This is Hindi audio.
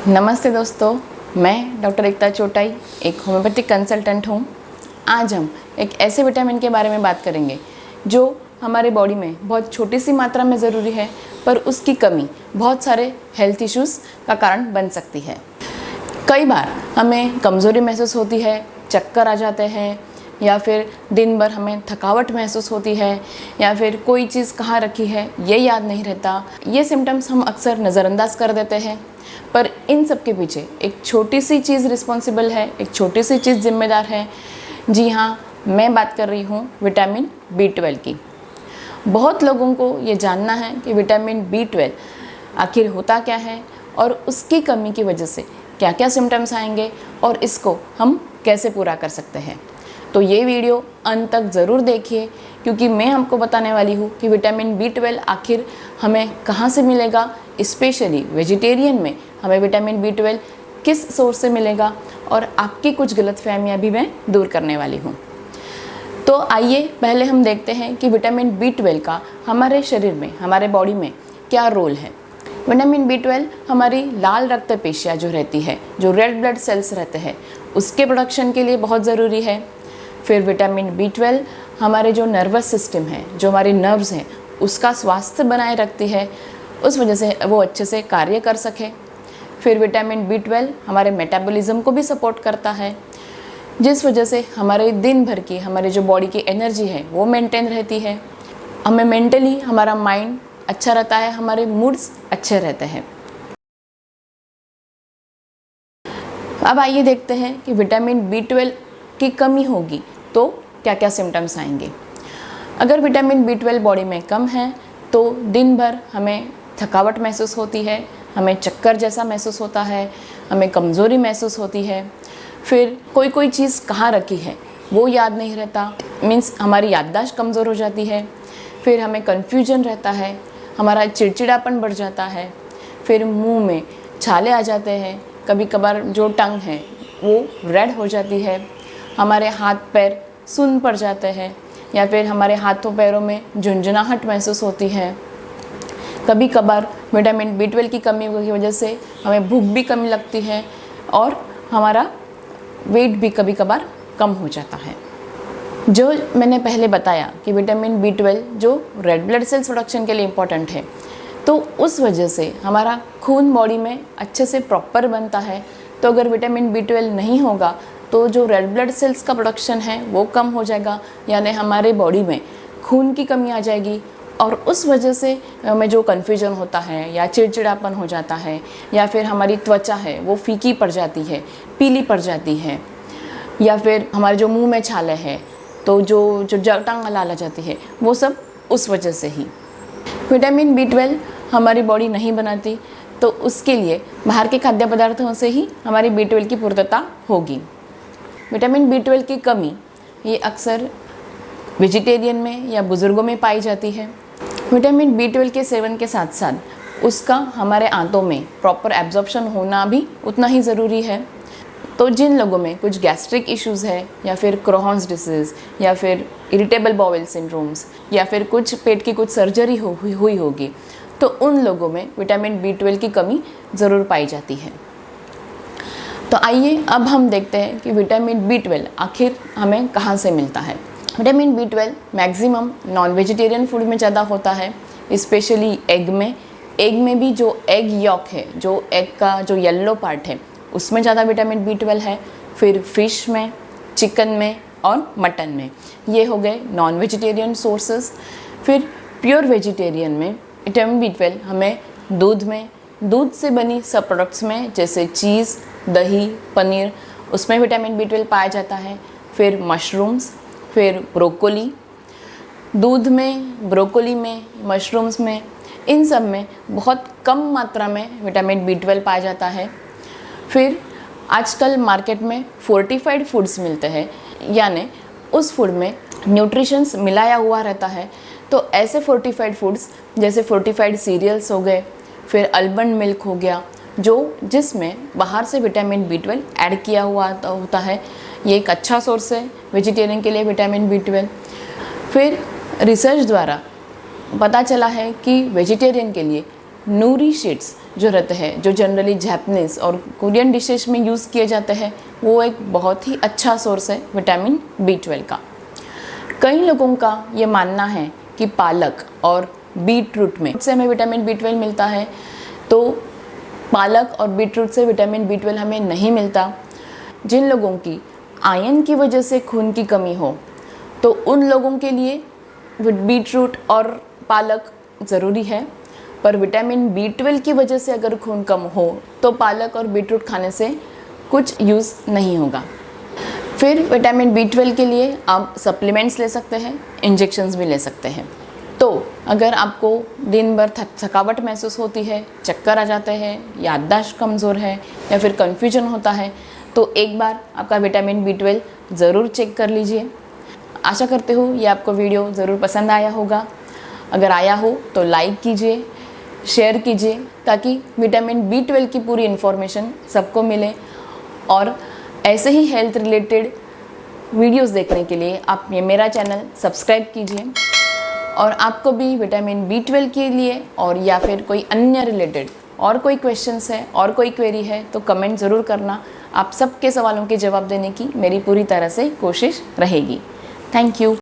नमस्ते दोस्तों, मैं डॉक्टर एकता चोटाई एक होम्योपैथिक कंसल्टेंट हूँ। आज हम एक ऐसे विटामिन के बारे में बात करेंगे जो हमारे बॉडी में बहुत छोटी सी मात्रा में ज़रूरी है, पर उसकी कमी बहुत सारे हेल्थ इश्यूज़ का कारण बन सकती है। कई बार हमें कमज़ोरी महसूस होती है, चक्कर आ जाते हैं, या फिर दिन भर हमें थकावट महसूस होती है, या फिर कोई चीज़ कहाँ रखी है ये याद नहीं रहता। ये सिम्टम्स हम अक्सर नज़रअंदाज कर देते हैं, पर इन सब के पीछे एक छोटी सी चीज़ रिस्पॉन्सिबल है, एक छोटी सी चीज़ जिम्मेदार है। जी हाँ, मैं बात कर रही हूँ विटामिन B12 की। बहुत लोगों को ये जानना है कि विटामिन B12 आखिर होता क्या है और उसकी कमी की वजह से क्या क्या सिम्टम्स आएंगे और इसको हम कैसे पूरा कर सकते हैं। तो ये वीडियो अंत तक ज़रूर देखिए, क्योंकि मैं आपको बताने वाली हूँ कि विटामिन B12 आखिर हमें कहाँ से मिलेगा। स्पेशली वेजिटेरियन में हमें विटामिन B12 किस सोर्स से मिलेगा, और आपकी कुछ गलतफहमियाँ भी मैं दूर करने वाली हूँ। तो आइए पहले हम देखते हैं कि विटामिन B12 का हमारे शरीर में, हमारे बॉडी में क्या रोल है। विटामिन B12 हमारी लाल रक्त पेशियाँ जो रहती है, जो रेड ब्लड सेल्स रहते हैं, उसके प्रोडक्शन के लिए बहुत ज़रूरी है। फिर विटामिन B12 हमारे जो नर्वस सिस्टम है, जो हमारी नर्व्स हैं, उसका स्वास्थ्य बनाए रखती है, उस वजह से वो अच्छे से कार्य कर सके। फिर विटामिन B12 हमारे मेटाबॉलिज्म को भी सपोर्ट करता है, जिस वजह से हमारे दिन भर की, हमारे जो बॉडी की एनर्जी है वो मेंटेन रहती है। हमें मेंटली हमारा माइंड अच्छा रहता है, हमारे मूड्स अच्छे रहते हैं। अब आइए देखते हैं कि विटामिन B12 की कमी होगी तो क्या क्या सिम्टम्स आएंगे। अगर विटामिन B12 बॉडी में कम है तो दिन भर हमें थकावट महसूस होती है, हमें चक्कर जैसा महसूस होता है, हमें कमज़ोरी महसूस होती है। फिर कोई कोई चीज़ कहाँ रखी है वो याद नहीं रहता, मीन्स हमारी याददाश्त कमज़ोर हो जाती है। फिर हमें कन्फ्यूजन रहता है, हमारा चिड़चिड़ापन बढ़ जाता है। फिर मुंह में छाले आ जाते हैं, कभी कभार जो टंग है वो रेड हो जाती है। हमारे हाथ पैर सुन्न पड़ जाते हैं, या फिर हमारे हाथों पैरों में झुंझुनाहट महसूस होती है। कभी कभार विटामिन B12 की कमी की वजह से हमें भूख भी कम लगती है, और हमारा वेट भी कभी कभार कम हो जाता है। जो मैंने पहले बताया कि विटामिन B12 जो रेड ब्लड सेल्स प्रोडक्शन के लिए इम्पॉर्टेंट है, तो उस वजह से हमारा खून बॉडी में अच्छे से प्रॉपर बनता है। तो अगर विटामिन B12 नहीं होगा तो जो रेड ब्लड सेल्स का प्रोडक्शन है वो कम हो जाएगा, यानी हमारे बॉडी में खून की कमी आ जाएगी, और उस वजह से हमें जो कन्फ्यूजन होता है या चिड़चिड़ापन हो जाता है, या फिर हमारी त्वचा है वो फीकी पड़ जाती है, पीली पड़ जाती है, या फिर हमारे जो मुंह में छाले हैं तो जो टांग लाल आ जाती है, वो सब उस वजह से ही। विटामिन B12 हमारी बॉडी नहीं बनाती, तो उसके लिए बाहर के खाद्य पदार्थों से ही हमारी B12 की पूर्तता होगी। विटामिन B12 की कमी ये अक्सर वेजिटेरियन में या बुज़ुर्गों में पाई जाती है। विटामिन B12 के सेवन के साथ साथ उसका हमारे आंतों में प्रॉपर एब्जॉर्प्शन होना भी उतना ही ज़रूरी है। तो जिन लोगों में कुछ गैस्ट्रिक इश्यूज़ है, या फिर क्रोहन्स डिसीज़, या फिर इरिटेबल बाउल सिंड्रोम्स, या फिर कुछ पेट की कुछ सर्जरी हुई होगी, तो उन लोगों में विटामिन B12 की कमी ज़रूर पाई जाती है। तो आइए अब हम देखते हैं कि विटामिन B12 आखिर हमें कहाँ से मिलता है। Vitamin B12 maximum non vegetarian food में ज़्यादा होता है, स्पेशली एग में। एग में भी जो एग यॉक है, जो एग का जो येलो पार्ट है, उसमें ज़्यादा विटामिन B12 है। फिर फिश में, चिकन में और मटन में, ये हो गए नॉन वेजिटेरियन सोर्सेस। फिर प्योर वेजिटेरियन में विटामिन B12 हमें दूध में, दूध से बनी सब प्रोडक्ट्स में, जैसे चीज़, दही, पनीर, उसमें विटामिन B12 पाया जाता है। फिर मशरूम्स, फिर ब्रोकोली, दूध में, ब्रोकोली में, मशरूम्स में, इन सब में बहुत कम मात्रा में विटामिन B12 पाया जाता है। फिर आजकल मार्केट में फोर्टिफाइड फूड्स मिलते हैं, यानी उस फूड में न्यूट्रिशंस मिलाया हुआ रहता है। तो ऐसे फोर्टिफाइड फूड्स जैसे फोर्टिफाइड सीरियल्स हो गए, फिर आलमंड मिल्क हो गया, जिसमें बाहर से विटामिन B12 ऐड किया हुआ होता है। ये एक अच्छा सोर्स है वेजिटेरियन के लिए विटामिन B12। फिर रिसर्च द्वारा पता चला है कि वेजिटेरियन के लिए नूरी शीट्स जो रहते हैं, जो जनरली जापानीज़ और कोरियन डिशेज में यूज़ किए जाते हैं, वो एक बहुत ही अच्छा सोर्स है विटामिन B12 का। कई लोगों का ये मानना है कि पालक और बीटरूट में से हमें विटामिन B12 मिलता है, तो पालक और बीटरूट से विटामिन B12 हमें नहीं मिलता। जिन लोगों की आयरन की वजह से खून की कमी हो, तो उन लोगों के लिए बीटरूट और पालक ज़रूरी है, पर विटामिन B12 की वजह से अगर खून कम हो तो पालक और बीटरूट खाने से कुछ यूज़ नहीं होगा। फिर विटामिन B12 के लिए आप सप्लीमेंट्स ले सकते हैं, इंजेक्शंस भी ले सकते हैं। तो अगर आपको दिन भर थकावट महसूस होती है, चक्कर आ जाते हैं, याददाश्त कमज़ोर है या फिर कन्फ्यूजन होता है, तो एक बार आपका विटामिन B12 ज़रूर चेक कर लीजिए। आशा करते हो ये आपको वीडियो ज़रूर पसंद आया होगा। अगर आया हो तो लाइक कीजिए, शेयर कीजिए, ताकि विटामिन B12 की पूरी इन्फॉर्मेशन सबको मिले। और ऐसे ही हेल्थ रिलेटेड वीडियोस देखने के लिए आप ये मेरा चैनल सब्सक्राइब कीजिए। और आपको भी विटामिन B12 के लिए और या फिर कोई अन्य रिलेटेड और कोई क्वेश्चंस है और कोई क्वेरी है तो कमेंट ज़रूर करना। आप सबके सवालों के जवाब देने की मेरी पूरी तरह से कोशिश रहेगी। Thank you.